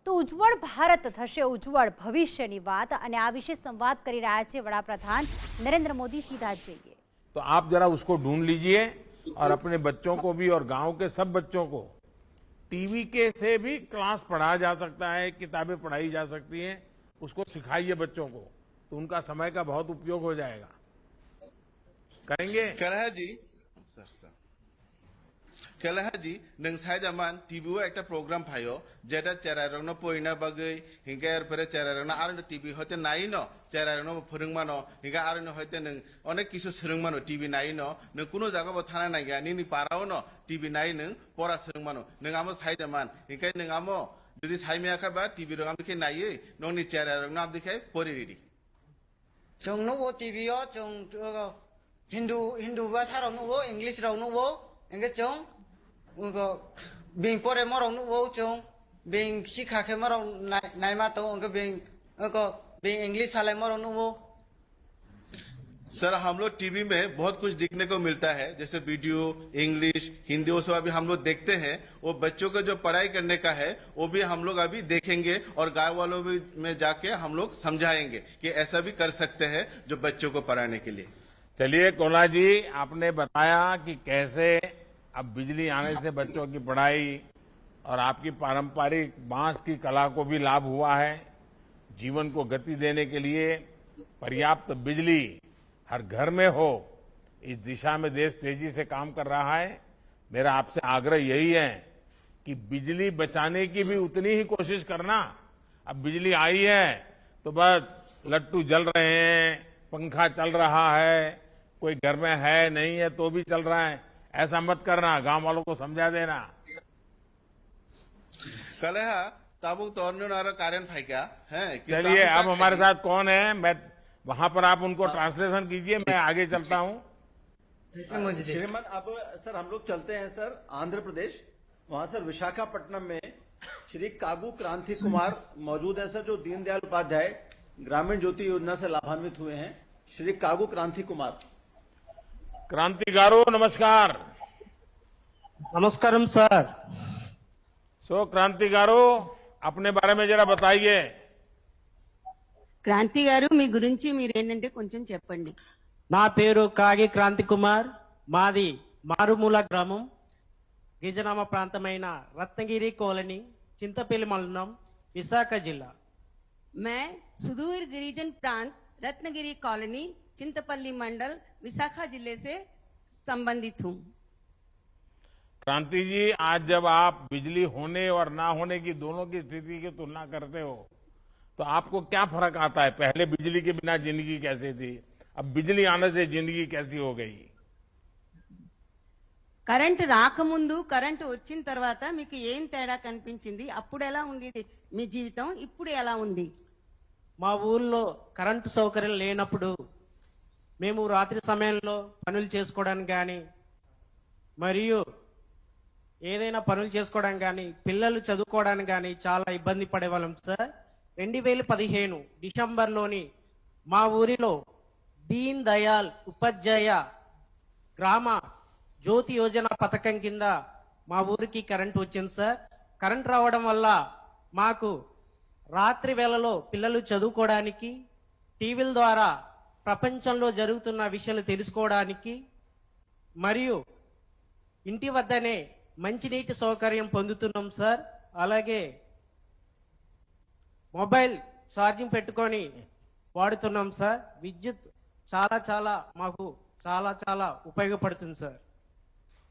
તો ઉજ્જવળ ભારત થશે ઉજ્જવળ ભવિષ્યની વાત અને આ વિશે સંવાદ કરી રહ્યા છે વડાપ્રધાન નરેન્દ્ર મોદી। सीधा जाइए तो आप जरा उसको ढूंढ लीजिए और अपने बच्चों को भी और गांव के सब बच्चों को टीवी के से भी क्लास पढ़ाया जा सकता है, किताबें पढ़ाई जा सकती हैं, उसको सिखाइए बच्चों को, तो उनका समय का बहुत उपयोग हो जाएगा। करेंगे कलहा जी कलहा जी नंसाय जमान टीवी वो एक प्रोग्राम फायो जेटा चेरारंगनो पोइना बगै हिंगा एरफोरे चेरारंगना आरो टीवी होते नाइनो चेरारंगनो फोरोंमानो हिंगा आरो होते नों अनेक किसु सोलोंमानो टीवी नाइनो नों कुनो जायगायाव थाना नागिया निनि पारावनो टीवी नाइ नों परा सोलोंमानो नों आमो साय जमान हिंगा नों आमो जुदि सायमियाखैबा टीवी रंगाम दिखे नायै नोंनि चेरारंगना आम दिखे परि रेडी जोंनो वो टीवी ओ जों हिंदू भाषा रावनो वो इंग्लिश रावनो वो इंगे जों उनको बिंग परे मरावनो वो जों बिंग सिखाखे मराव नाइमा तो उनको बिंग इंग्लिश साले मरावनो वो। सर हम लोग टीवी में बहुत कुछ देखने को मिलता है, जैसे वीडियो इंग्लिश हिंदी वो सब अभी हम लोग देखते हैं। वो बच्चों को जो पढ़ाई करने का है वो भी हम लोग अभी देखेंगे और गाँव वालों में जाके हम लोग समझाएंगे कि ऐसा भी कर सकते हैं जो बच्चों को पढ़ाने के लिए। चलिए कोला जी, आपने बताया कि कैसे अब बिजली आने से बच्चों की पढ़ाई और आपकी पारंपरिक बांस की कला को भी लाभ हुआ है। जीवन को गति देने के लिए पर्याप्त बिजली हर घर में हो, इस दिशा में देश तेजी से काम कर रहा है। मेरा आपसे आग्रह यही है कि बिजली बचाने की भी उतनी ही कोशिश करना। अब बिजली आई है तो बस लट्टू जल रहे हैं, पंखा चल रहा है, कोई घर में है नहीं है तो भी चल रहा है, ऐसा मत करना, गांव वालों को समझा देना। कलहा ताबुक तोरने नारा कारण फाइका है। चलिए अब हमारे साथ कौन है, मैं वहां पर आप उनको ट्रांसलेशन कीजिए, मैं आगे चलता हूं। श्रीमान अब सर हम लोग चलते हैं सर आंध्र प्रदेश, वहां सर विशाखापट्टनम में श्री कागू क्रांति कुमार मौजूद है सर, जो दीनदयाल उपाध्याय ग्रामीण ज्योति योजना से लाभान्वित हुए हैं। श्री कागू क्रांति कुमार। क्रांतिकारो नमस्कार। नमस्कारम सर। सो क्रांतिकारो अपने बारे में जरा बताइए। క్రాంతి గారు మీ గురించి మీరేంటంటే కొంచెం చెప్పండి। నా పేరు కాగి క్రాంతి కుమార్, మాది మారుమూల గ్రామం గిరిజనామ ప్రాంతమైన రత్నగిరి కాలనీ, చింతపల్లి మండలం, విశాఖ జిల్లా। मैं सुदूर गिरिजन प्रांत रत्नगिरी कॉलोनी चिंतपल्ली मंडल विशाखा जिले से संबंधित हूँ। क्रांति जी, आज जब आप बिजली होने और ना होने की दोनों की स्थिति की तुलना करते हो तो आपको क्या फर्क आता है? पहले बिजली के बिना जिंदगी कैसी थी, अब बिजली आने से जिंदगी कैसी हो गई? కరెంట్ రాకముందు కరెంట్ వచ్చిన తర్వాత మీకు ఏం తేడా కనిపించింది? అప్పుడు ఎలా ఉండేది మీ జీవితం, ఇప్పుడు ఎలా ఉంది? మా ఊర్లో కరెంటు సౌకర్యం లేనప్పుడు మేము రాత్రి సమయంలో పనులు చేసుకోవడానికి కానీ మరియు ఏదైనా పనులు చేసుకోవడానికి కానీ పిల్లలు చదువుకోవడానికి కానీ చాలా ఇబ్బంది పడేవాళ్ళం సార్। 2015 డిసెంబర్లోని మా ఊరిలో దీన్ దయాల్ ఉపాధ్యాయ గ్రామ జ్యోతి యోజన పథకం కింద మా ఊరికి కరెంట్ వచ్చింది సార్। కరెంట్ రావడం వల్ల మాకు రాత్రి వేళలో పిల్లలు చదువుకోవడానికి, టీవీల ద్వారా ప్రపంచంలో జరుగుతున్న విషయాలు తెలుసుకోవడానికి మరియు ఇంటి వద్దనే మంచినీటి సౌకర్యం పొందుతున్నాం సార్। అలాగే మొబైల్ ఛార్జింగ్ పెట్టుకొని వాడుతున్నాం సార్। విద్యుత్ చాలా మాకు చాలా ఉపయోగపడుతుంది సార్।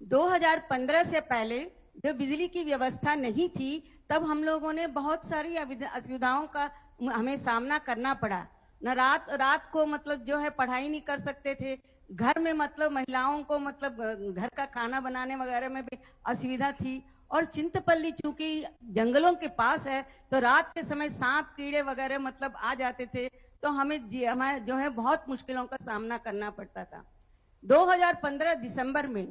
2015 से पहले जब बिजली की व्यवस्था नहीं थी तब हम लोगों ने बहुत सारी असुविधाओं का हमें सामना करना पड़ा। न रात को मतलब जो है पढ़ाई नहीं कर सकते थे, घर में मतलब महिलाओं को मतलब घर का खाना बनाने वगैरह में भी असुविधा थी। और चिंतपल्ली चूंकि जंगलों के पास है तो रात के समय सांप कीड़े वगैरह मतलब आ जाते थे, तो हमें जो है बहुत मुश्किलों का सामना करना पड़ता था। 2015 दिसंबर में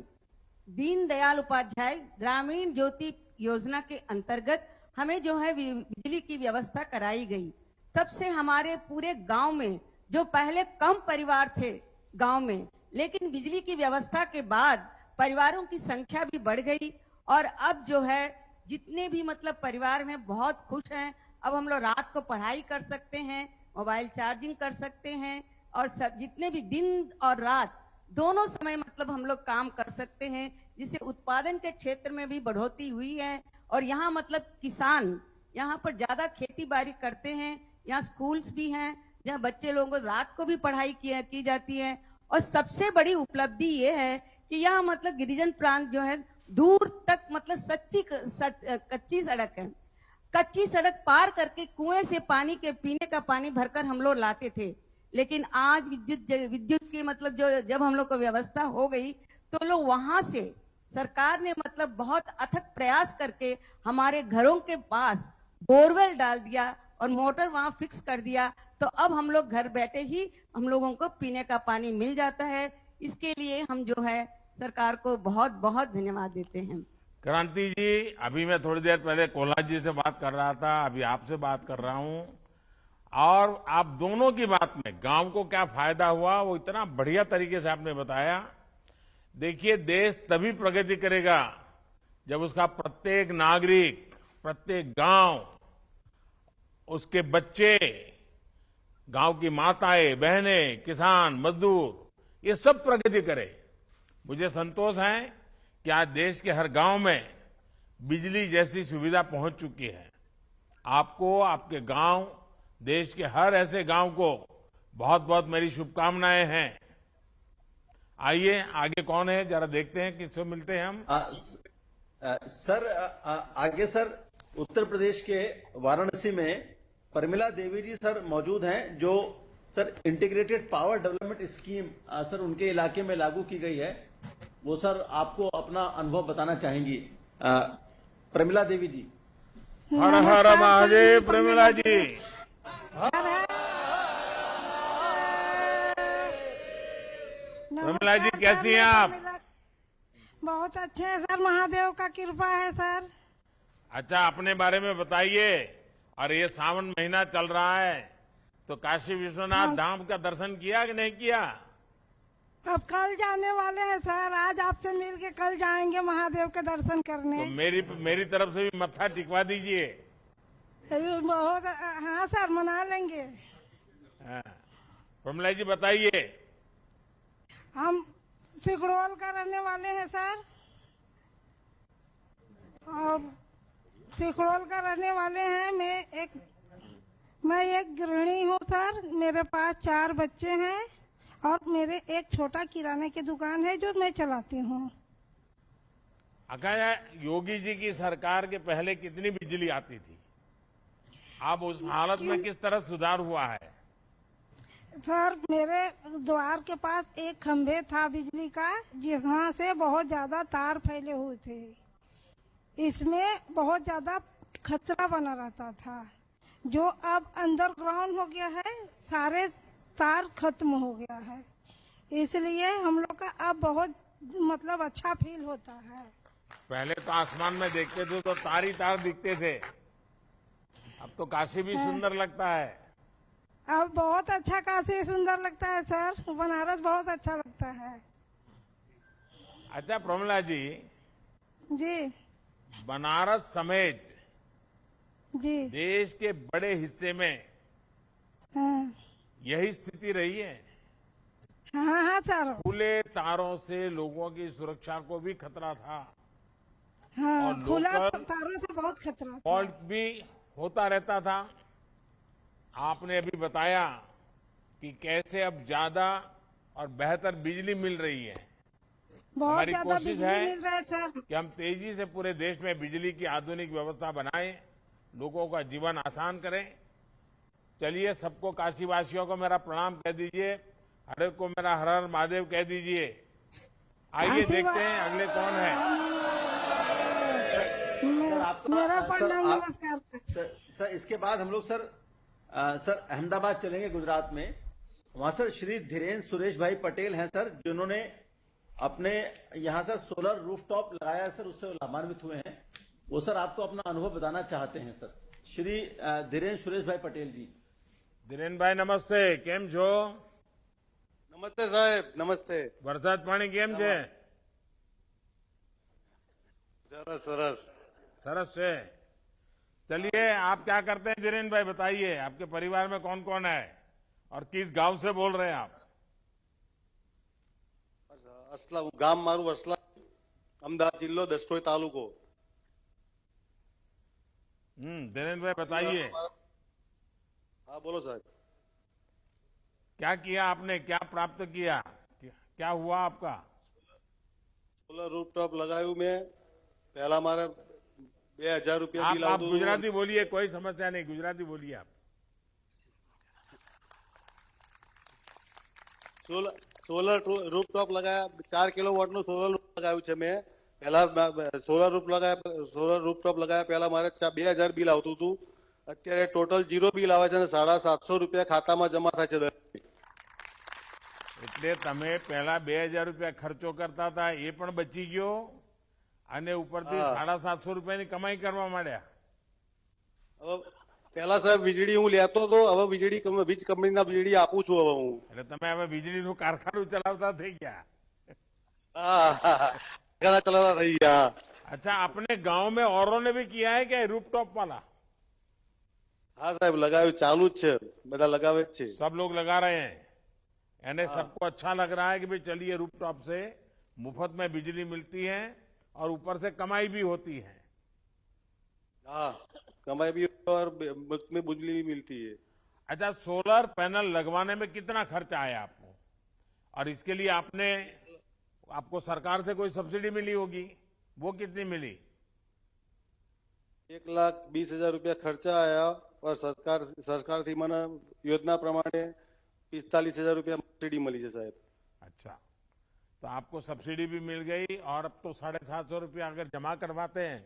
दीनदयाल उपाध्याय ग्रामीण ज्योति योजना के अंतर्गत हमें जो है बिजली की व्यवस्था कराई गई। तब से हमारे पूरे गांव में जो पहले कम परिवार थे गांव में, लेकिन बिजली की व्यवस्था के बाद परिवारों की संख्या भी बढ़ गई और अब जो है जितने भी मतलब परिवार में बहुत खुश हैं। अब हम लोग रात को पढ़ाई कर सकते हैं, मोबाइल चार्जिंग कर सकते हैं, और जितने भी दिन और रात दोनों समय मतलब हम लोग काम कर सकते हैं, जिससे उत्पादन के क्षेत्र में भी बढ़ोतरी हुई है। और यहाँ मतलब किसान यहाँ पर ज्यादा खेती बाड़ी करते हैं। यहाँ स्कूल्स भी हैं जहाँ बच्चे लोगों को रात को भी पढ़ाई की जाती है। और सबसे बड़ी उपलब्धि ये है कि यहाँ मतलब गिरिजन प्रांत जो है दूर तक मतलब कच्ची सड़क है। कच्ची सड़क पार करके कुएं से पानी के पीने का पानी भरकर हम लोग लाते थे, लेकिन आज विद्युत की मतलब जो जब हम लोग को व्यवस्था हो गई तो लोग वहां से सरकार ने मतलब बहुत अथक प्रयास करके हमारे घरों के पास बोरवेल डाल दिया और मोटर वहां फिक्स कर दिया। तो अब हम लोग घर बैठे ही हम लोगों को पीने का पानी मिल जाता है। इसके लिए हम जो है सरकार को बहुत बहुत धन्यवाद देते हैं। क्रांति जी, अभी मैं थोड़ी देर पहले कोल्हा जी से बात कर रहा था, अभी आपसे बात कर रहा हूं, और आप दोनों की बात में गांव को क्या फायदा हुआ वो इतना बढ़िया तरीके से आपने बताया। देखिए, देश तभी प्रगति करेगा जब उसका प्रत्येक नागरिक, प्रत्येक गांव, उसके बच्चे, गांव की माताएं, बहनें, किसान, मजदूर, ये सब प्रगति करे। मुझे संतोष है कि आज देश के हर गांव में बिजली जैसी सुविधा पहुंच चुकी है। आपको, आपके गांव, देश के हर ऐसे गांव को बहुत बहुत मेरी शुभकामनाएं हैं। आइए, आगे कौन है जरा देखते हैं किससे मिलते हैं हम। सर आगे सर उत्तर प्रदेश के वाराणसी में परमिला देवी जी सर मौजूद हैं, जो sir integrated power development scheme sir उनके इलाके में लागू की गई है। वो सर आपको अपना अनुभव बताना चाहेंगी। प्रमिला देवी जी। हर हर महादेव। प्रमिला जी, प्रमिला जी कैसी हैं आप? बहुत अच्छे हैं सर, महादेव का कृपा है सर। अच्छा, अपने बारे में बताइए। और ये सावन महीना चल रहा है तो काशी विश्वनाथ धाम का दर्शन किया कि नहीं किया? अब कल जाने वाले हैं सर, आज आपसे मिल के कल जाएंगे महादेव के दर्शन करने। तो मेरी तरफ से भी मत्था टिकवा दीजिए। बहुत, हाँ सर, मना लेंगे। हाँ। प्रमिला जी बताइए। हम सिगड़ोल का रहने वाले हैं सर, और सिगड़ोल का रहने वाले हैं। मैं एक गृहिणी हूँ सर। मेरे पास 4 बच्चे हैं और मेरे एक छोटा किराने की दुकान है जो मैं चलाती हूँ। अकाया, योगी जी की सरकार के पहले कितनी बिजली आती थी? अब उस हालत में किस तरह सुधार हुआ है? सर, मेरे द्वार के पास एक खंभे था बिजली का, जिसमें से बहुत ज्यादा तार फैले हुए थे। इसमें बहुत ज्यादा खतरा बना रहता था, जो अब अंडरग्राउंड हो गया है। सारे तार खत्म हो गया है, इसलिए हम लोग का अब बहुत मतलब अच्छा फील होता है। पहले तो आसमान में देखते थे तो तार ही तार दिखते थे, अब तो काशी भी सुंदर लगता है। अब बहुत अच्छा, काशी सुंदर लगता है सर। बनारस बहुत अच्छा लगता है। अच्छा प्रमिला जी, जी बनारस समेत जी, देश के बड़े हिस्से में हाँ यही स्थिति रही है। हाँ हाँ सर, खुले तारों से लोगों की सुरक्षा को भी खतरा था, हाँ, और खुला लोकल तारों से बहुत खतरा था। फॉल्ट भी होता रहता था। आपने अभी बताया कि कैसे अब ज्यादा और बेहतर बिजली मिल रही है। बहुत हमारी ज्यादा कोशिश बिजली है मिल रहा है सर। कि हम तेजी से पूरे देश में बिजली की आधुनिक व्यवस्था बनाएं, लोगों का जीवन आसान करें। चलिए, सबको, काशीवासियों को मेरा प्रणाम कह दीजिए, हर एक को मेरा हर हर महादेव कह दीजिए। आइए देखते हैं अगले कौन है। मेरा प्रणाम, नमस्कार। सर इसके बाद हम लोग सर अहमदाबाद चलेंगे, गुजरात में। वहां सर श्री धीरेन्द्र सुरेश भाई पटेल हैं सर, जिन्होंने अपने यहाँ सर सोलर रूफटॉप लगाया है सर, उससे लाभान्वित हुए हैं। वो सर आपको अपना अनुभव बताना चाहते हैं सर। श्री धीरेन्द्र सुरेश भाई पटेल जी। धीरेन्द्र भाई नमस्ते, केम छो? नमस्ते साहेब, नमस्ते। वरसाद पानी केम छे? સરસ સરસ सरस है। चलिए, आप क्या करते हैं धीरेन्द्र भाई, बताइए आपके परिवार में कौन कौन है और किस गांव से बोल रहे हैं आप? असला गाम मारू असला, अमदावाद जिल्लो दसकोई तालुको। धीरेन्द्र भाई बताइए, हाँ बोलो साहब। क्या किया आपने, क्या प्राप्त किया, क्या हुआ आपका? सोलर रूफटॉप लगायु मैं, पहला मारे 2000 रुपया बिल आप गुजराती बोलिए, कोई समस्या नहीं, गुजराती बोलिए आप। સોલર રૂફટોપ लगाया 4 કિલોવોટ નું સોલર રૂફ लगाયું છે મેં। પહેલા સોલર રૂફટોપ लगाया પહેલા મારે 2000 બિલ આવતું હતું, અત્યારે ટોટલ 0 બિલ આવે છે અને 750 રૂપિયા ખાતામાં જમા થાય છે દર મહિને। એટલે તમે પહેલા 2000 રૂપિયા ખર્ચો કરતા હતા એ પણ બચી ગયો અને ઉપરથી 750 રૂપિયાની કમાઈ કરવા માંડ્યા। હવે પહેલા સાહેબ વીજળી હું લેતો હતો, હવે વીજ કંપનીના વીજળી આપું છું હવે હું। એટલે તમે હવે વીજળીનું કારખાનું ચલાવતા થઈ ગયા। હા, ઘણા ચલાવતા થઈ ગયા। अच्छा, अपने गांव में औरों ने भी किया है क्या रूफटॉप वाला? હા સાહેબ, लगाયું ચાલુ જ છે, બધા लगावे જ છે। सब लोग लगा रहे हैं, यानी सबको अच्छा लग रहा है कि भाई चलिए रूफटॉप से मुफ्त में बिजली मिलती है और ऊपर से कमाई भी होती है। हाँ, कमाई भी और मुफ्त में बिजली भी मिलती है। अच्छा, सोलर पैनल लगवाने में कितना खर्चा आया आपको, और इसके लिए आपको सरकार से कोई सब्सिडी मिली होगी, वो कितनी मिली? 1,20,000 रुपया खर्चा आया और सरकार थी મને योजना प्रमाणे 45,000 रुपया सब्सिडी मिली है साहब। अच्छा, तो आपको सब्सिडी भी मिल गई और अब तो 750 रुपया अगर जमा करवाते हैं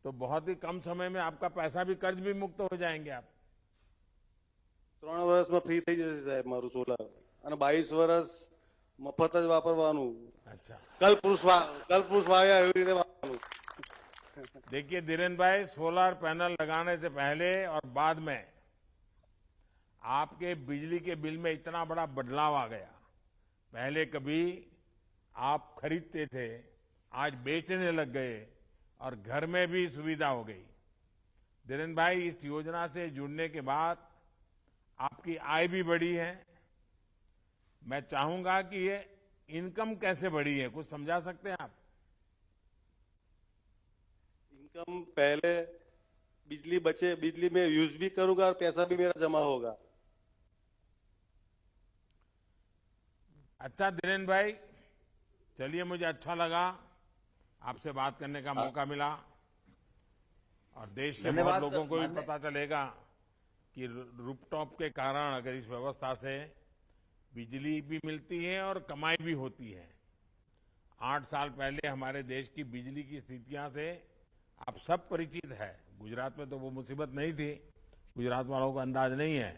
तो बहुत ही कम समय में आपका पैसा भी, कर्ज भी मुक्त हो जाएंगे आप। 3 વર્ષમાં ફ્રી થઈ જશે સાહેબ મારું સોલાર, અને 22 વર્ષ મફત જ વાપરવાનું। अच्छा, કલ પુરુષ વાયા એવી રીતે વાપરવાનું। देखिए धीरेन्द्र भाई, सोलर पैनल लगाने से पहले और बाद में आपके बिजली के बिल में इतना बड़ा बदलाव आ गया। पहले कभी आप खरीदते थे, आज बेचने लग गए और घर में भी सुविधा हो गई। धीरेन्द्र भाई, इस योजना से जुड़ने के बाद आपकी आय भी बढ़ी है। मैं चाहूंगा कि ये इनकम कैसे बढ़ी है, कुछ समझा सकते हैं आप? इनकम पहले बिजली बचे, बिजली में यूज भी करूंगा और पैसा भी मेरा जमा होगा। अच्छा धीरेन्द्र भाई, चलिए, मुझे अच्छा लगा आपसे बात करने का मौका मिला और देश के बहुत लोगों को भी पता चलेगा कि रूफटॉप के कारण अगर इस व्यवस्था से बिजली भी मिलती है और कमाई भी होती है। 8 साल पहले हमारे देश की बिजली की स्थितियां से आप सब परिचित है। गुजरात में तो वो मुसीबत नहीं थी, गुजरात वालों को अंदाज नहीं है,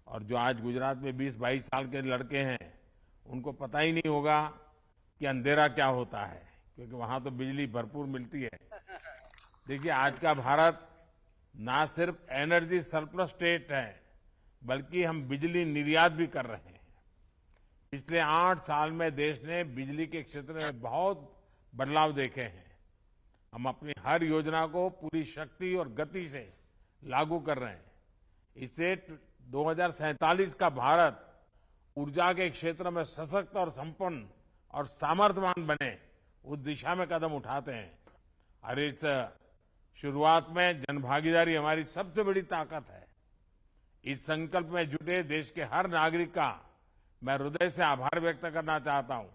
और जो आज गुजरात में 20-22 साल के लड़के हैं उनको पता ही नहीं होगा कि अंधेरा क्या होता है, क्योंकि वहां तो बिजली भरपूर मिलती है। देखिए, आज का भारत ना सिर्फ एनर्जी सरप्लस स्टेट है, बल्कि हम बिजली निर्यात भी कर रहे हैं। पिछले 8 साल में देश ने बिजली के क्षेत्र में बहुत बदलाव देखे हैं। हम अपनी हर योजना को पूरी शक्ति और गति से लागू कर रहे हैं। इससे 2047 का भारत ऊर्जा के क्षेत्र में सशक्त और संपन्न और सामर्थ्यवान बने, उस दिशा में कदम उठाते हैं। और इस शुरुआत में जनभागीदारी हमारी सबसे बड़ी ताकत है। इस संकल्प में जुटे देश के हर नागरिक का मैं हृदय से आभार व्यक्त करना चाहता हूं।